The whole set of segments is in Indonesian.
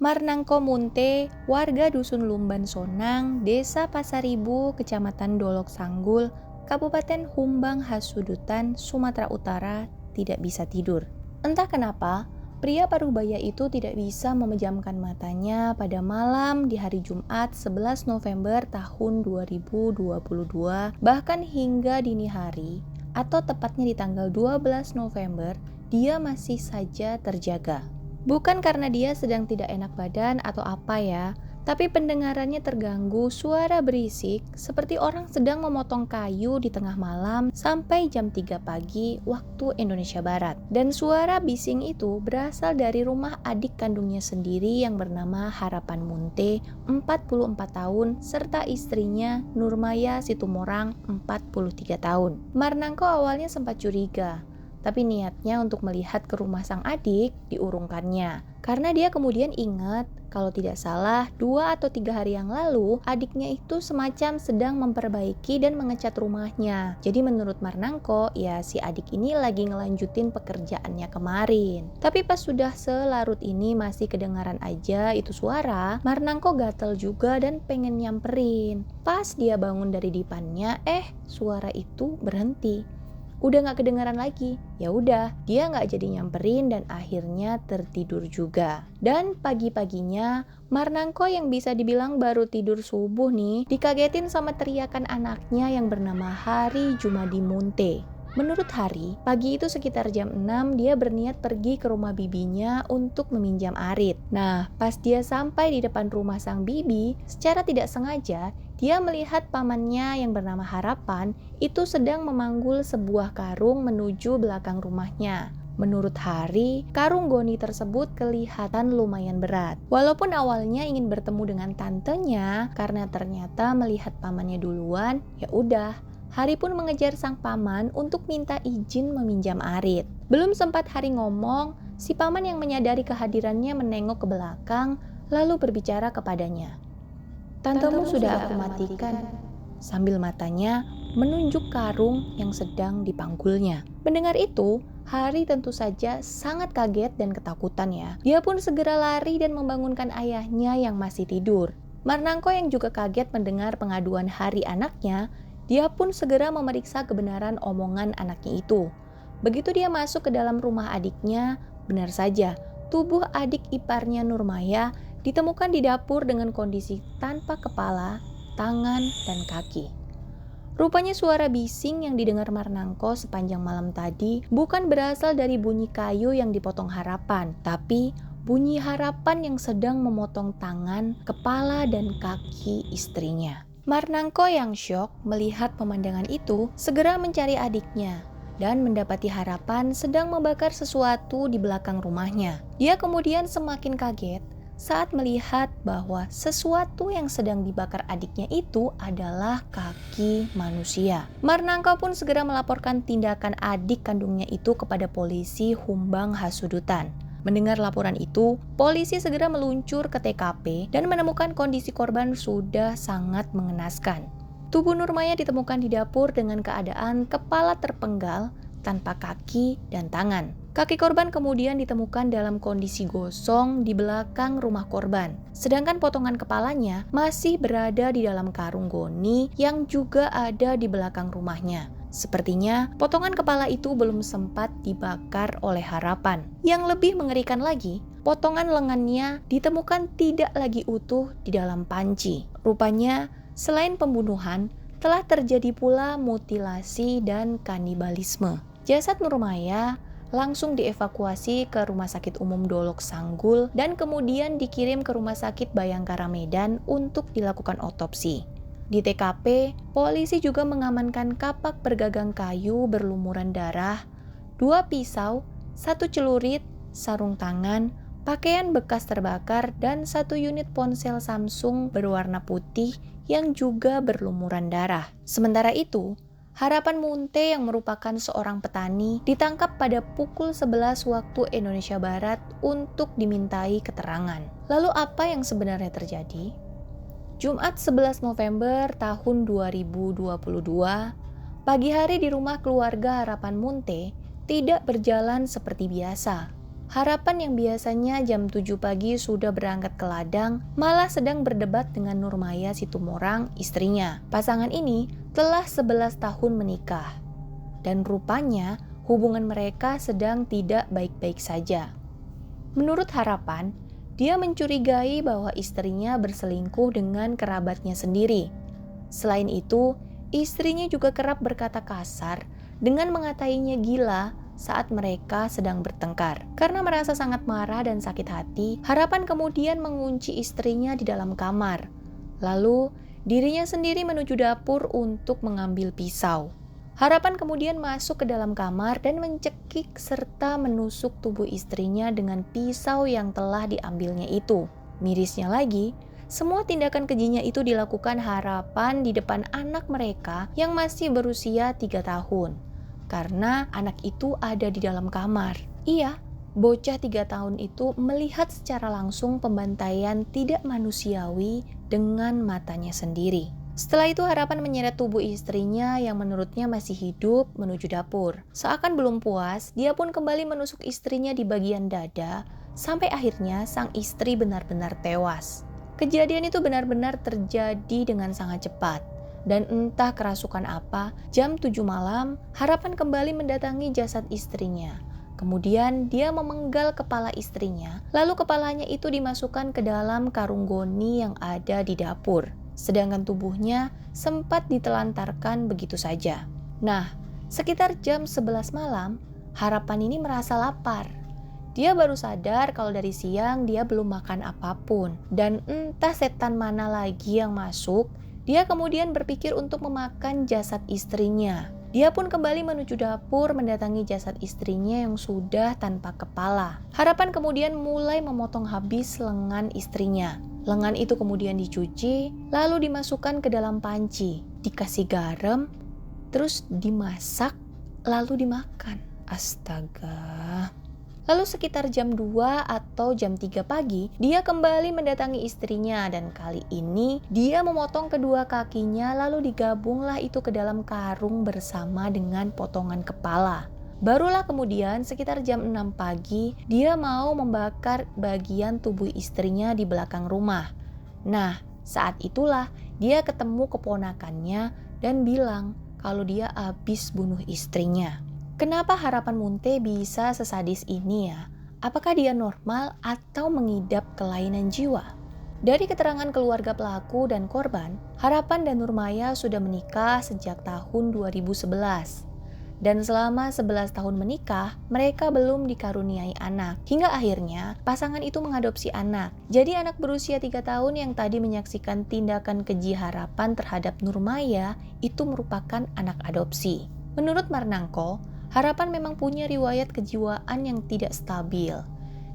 Marnangko Munte, warga Dusun Lumban Sonang, Desa Pasaribu, Kecamatan Dolok Sanggul, Kabupaten Humbang Hasudutan, Sumatera Utara, tidak bisa tidur. Entah kenapa, pria parubaya itu tidak bisa memejamkan matanya pada malam di hari Jumat 11 November tahun 2022, bahkan hingga dini hari, atau tepatnya di tanggal 12 November, dia masih saja terjaga. Bukan karena dia sedang tidak enak badan atau apa ya, tapi pendengarannya terganggu suara berisik seperti orang sedang memotong kayu di tengah malam sampai jam 3 pagi waktu Indonesia Barat. Dan suara bising itu berasal dari rumah adik kandungnya sendiri yang bernama Harapan Munte, 44 tahun, serta istrinya Nurmaya Situmorang, 43 tahun. Marnangko awalnya sempat curiga, tapi niatnya untuk melihat ke rumah sang adik diurungkannya. Karena dia kemudian ingat kalau tidak salah 2 atau 3 hari yang lalu adiknya itu semacam sedang memperbaiki dan mengecat rumahnya. Jadi menurut Marnangko ya si adik ini lagi ngelanjutin pekerjaannya kemarin. Tapi pas sudah selarut ini masih kedengaran aja itu suara, Marnangko gatel juga dan pengen nyamperin. Pas dia bangun dari dipannya, suara itu berhenti. Udah gak kedengaran lagi. Ya udah, dia gak jadi nyamperin dan akhirnya tertidur juga. Dan pagi-paginya, Marnangko yang bisa dibilang baru tidur subuh nih, dikagetin sama teriakan anaknya yang bernama Hari Jumadi Munte. Menurut Hari, pagi itu sekitar jam 6 dia berniat pergi ke rumah bibinya untuk meminjam arit. Nah, pas dia sampai di depan rumah sang bibi, secara tidak sengaja, dia melihat pamannya yang bernama Harapan itu sedang memanggul sebuah karung menuju belakang rumahnya. Menurut Hari, karung goni tersebut kelihatan lumayan berat. Walaupun awalnya ingin bertemu dengan tantenya, karena ternyata melihat pamannya duluan, ya udah. Hari pun mengejar sang paman untuk minta izin meminjam arit. Belum sempat Hari ngomong, si paman yang menyadari kehadirannya menengok ke belakang, lalu berbicara kepadanya. "Tantemu sudah aku matikan," sambil matanya menunjuk karung yang sedang dipanggulnya. Mendengar itu, Hari tentu saja sangat kaget dan ketakutan ya. Dia pun segera lari dan membangunkan ayahnya yang masih tidur. Marnangko yang juga kaget mendengar pengaduan Hari anaknya, dia pun segera memeriksa kebenaran omongan anaknya itu. Begitu dia masuk ke dalam rumah adiknya, benar saja, tubuh adik iparnya Nurmaya ditemukan di dapur dengan kondisi tanpa kepala, tangan, dan kaki. Rupanya suara bising yang didengar Marnangko sepanjang malam tadi bukan berasal dari bunyi kayu yang dipotong Harapan, tapi bunyi Harapan yang sedang memotong tangan, kepala, dan kaki istrinya. Marnangko yang syok melihat pemandangan itu segera mencari adiknya dan mendapati Harapan sedang membakar sesuatu di belakang rumahnya. Dia kemudian semakin kaget saat melihat bahwa sesuatu yang sedang dibakar adiknya itu adalah kaki manusia. Marnangko pun segera melaporkan tindakan adik kandungnya itu kepada polisi Humbang Hasudutan. Mendengar laporan itu, polisi segera meluncur ke TKP dan menemukan kondisi korban sudah sangat mengenaskan. Tubuh Nurmaya ditemukan di dapur dengan keadaan kepala terpenggal, tanpa kaki dan tangan. Kaki korban kemudian ditemukan dalam kondisi gosong di belakang rumah korban. Sedangkan potongan kepalanya masih berada di dalam karung goni yang juga ada di belakang rumahnya. Sepertinya potongan kepala itu belum sempat dibakar oleh Harapan. Yang lebih mengerikan lagi, potongan lengannya ditemukan tidak lagi utuh di dalam panci. Rupanya, selain pembunuhan, telah terjadi pula mutilasi dan kanibalisme. Jasad Nurmaya langsung dievakuasi ke Rumah Sakit Umum Dolok Sanggul dan kemudian dikirim ke Rumah Sakit Bayangkara Medan untuk dilakukan otopsi. Di TKP, polisi juga mengamankan kapak bergagang kayu berlumuran darah, 2 pisau, 1 celurit, sarung tangan, pakaian bekas terbakar, dan 1 unit ponsel Samsung berwarna putih yang juga berlumuran darah. Sementara itu, Harapan Munte yang merupakan seorang petani ditangkap pada pukul 11 waktu Indonesia Barat untuk dimintai keterangan. Lalu apa yang sebenarnya terjadi? Jumat 11 November tahun 2022, pagi hari di rumah keluarga Harapan Munte tidak berjalan seperti biasa. Harapan yang biasanya jam 7 pagi sudah berangkat ke ladang, malah sedang berdebat dengan Nurmaya Situmorang, istrinya. Pasangan ini telah 11 tahun menikah. Dan rupanya hubungan mereka sedang tidak baik-baik saja. Menurut Harapan, dia mencurigai bahwa istrinya berselingkuh dengan kerabatnya sendiri. Selain itu, istrinya juga kerap berkata kasar dengan mengatainya gila saat mereka sedang bertengkar. Karena merasa sangat marah dan sakit hati, Harapan kemudian mengunci istrinya di dalam kamar. Lalu, dirinya sendiri menuju dapur untuk mengambil pisau. Harapan kemudian masuk ke dalam kamar dan mencekik serta menusuk tubuh istrinya dengan pisau yang telah diambilnya itu. Mirisnya lagi, semua tindakan kejinya itu dilakukan Harapan di depan anak mereka yang masih berusia 3 tahun. Karena anak itu ada di dalam kamar. Iya, bocah 3 tahun itu melihat secara langsung pembantaian tidak manusiawi dengan matanya sendiri. Setelah itu Harapan menyeret tubuh istrinya yang menurutnya masih hidup menuju dapur. Seakan belum puas, dia pun kembali menusuk istrinya di bagian dada, sampai akhirnya sang istri benar-benar tewas. Kejadian itu benar-benar terjadi dengan sangat cepat. Dan entah kerasukan apa, jam 7 malam, Harapan kembali mendatangi jasad istrinya. Kemudian dia memenggal kepala istrinya, lalu kepalanya itu dimasukkan ke dalam karung goni yang ada di dapur. Sedangkan tubuhnya sempat ditelantarkan begitu saja. Nah, sekitar jam 11 malam, Harapan ini merasa lapar. Dia baru sadar kalau dari siang dia belum makan apapun. Dan entah setan mana lagi yang masuk, dia kemudian berpikir untuk memakan jasad istrinya. Dia pun kembali menuju dapur mendatangi jasad istrinya yang sudah tanpa kepala. Harapan kemudian mulai memotong habis lengan istrinya. Lengan itu kemudian dicuci, lalu dimasukkan ke dalam panci, dikasih garam, terus dimasak, lalu dimakan. Astaga. Lalu sekitar jam 2 atau jam 3 pagi, dia kembali mendatangi istrinya dan kali ini dia memotong kedua kakinya lalu digabunglah itu ke dalam karung bersama dengan potongan kepala. Barulah kemudian sekitar jam 6 pagi, dia mau membakar bagian tubuh istrinya di belakang rumah. Nah, saat itulah dia ketemu keponakannya dan bilang kalau dia habis bunuh istrinya. Kenapa Harapan Munte bisa sesadis ini ya? Apakah dia normal atau mengidap kelainan jiwa? Dari keterangan keluarga pelaku dan korban, Harapan dan Nurmaya sudah menikah sejak tahun 2011. Dan selama 11 tahun menikah, mereka belum dikaruniai anak. Hingga akhirnya, pasangan itu mengadopsi anak. Jadi anak berusia 3 tahun yang tadi menyaksikan tindakan keji Harapan terhadap Nurmaya itu merupakan anak adopsi. Menurut Marnangko, Harapan memang punya riwayat kejiwaan yang tidak stabil.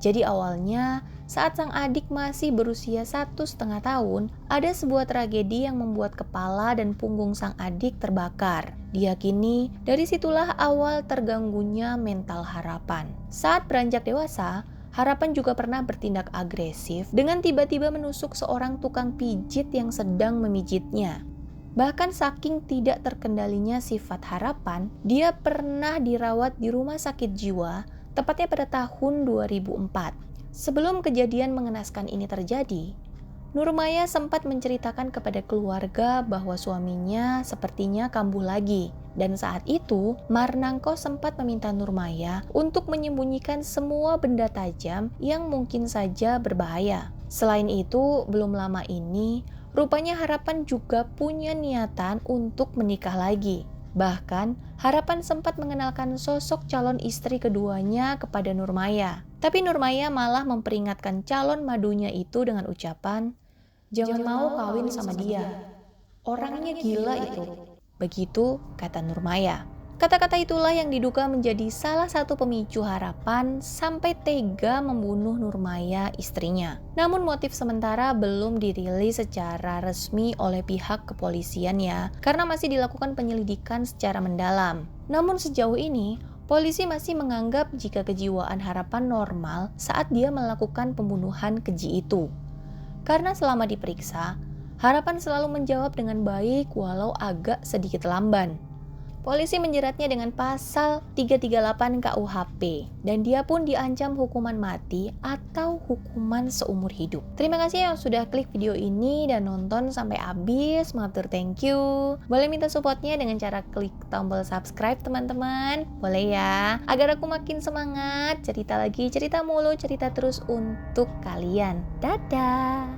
Jadi awalnya, saat sang adik masih berusia 1,5 tahun, ada sebuah tragedi yang membuat kepala dan punggung sang adik terbakar. Diyakini, dari situlah awal terganggunya mental Harapan. Saat beranjak dewasa, Harapan juga pernah bertindak agresif dengan tiba-tiba menusuk seorang tukang pijit yang sedang memijitnya. Bahkan saking tidak terkendalinya sifat Harapan, dia pernah dirawat di rumah sakit jiwa, tepatnya pada tahun 2004. Sebelum kejadian mengenaskan ini terjadi, Nurmaya sempat menceritakan kepada keluarga bahwa suaminya sepertinya kambuh lagi. Dan saat itu, Marnangko sempat meminta Nurmaya untuk menyembunyikan semua benda tajam yang mungkin saja berbahaya. Selain itu, belum lama ini, rupanya Harapan juga punya niatan untuk menikah lagi. Bahkan, Harapan sempat mengenalkan sosok calon istri keduanya kepada Nurmaya. Tapi Nurmaya malah memperingatkan calon madunya itu dengan ucapan, "Jangan mau kawin sama dia. Orangnya gila itu." Begitu kata Nurmaya. Kata-kata itulah yang diduga menjadi salah satu pemicu Harapan sampai tega membunuh Nurmaya, istrinya. Namun motif sementara belum dirilis secara resmi oleh pihak kepolisian ya, karena masih dilakukan penyelidikan secara mendalam. Namun sejauh ini, polisi masih menganggap jika kejiwaan Harapan normal saat dia melakukan pembunuhan keji itu. Karena selama diperiksa, Harapan selalu menjawab dengan baik walau agak sedikit lamban. Polisi menjeratnya dengan pasal 338 KUHP dan dia pun diancam hukuman mati atau hukuman seumur hidup. Terima kasih yang sudah klik video ini dan nonton sampai habis. Matur thank you. Boleh minta supportnya dengan cara klik tombol subscribe teman-teman. Boleh ya, agar aku makin semangat cerita lagi, cerita mulu, cerita terus untuk kalian. Dadah.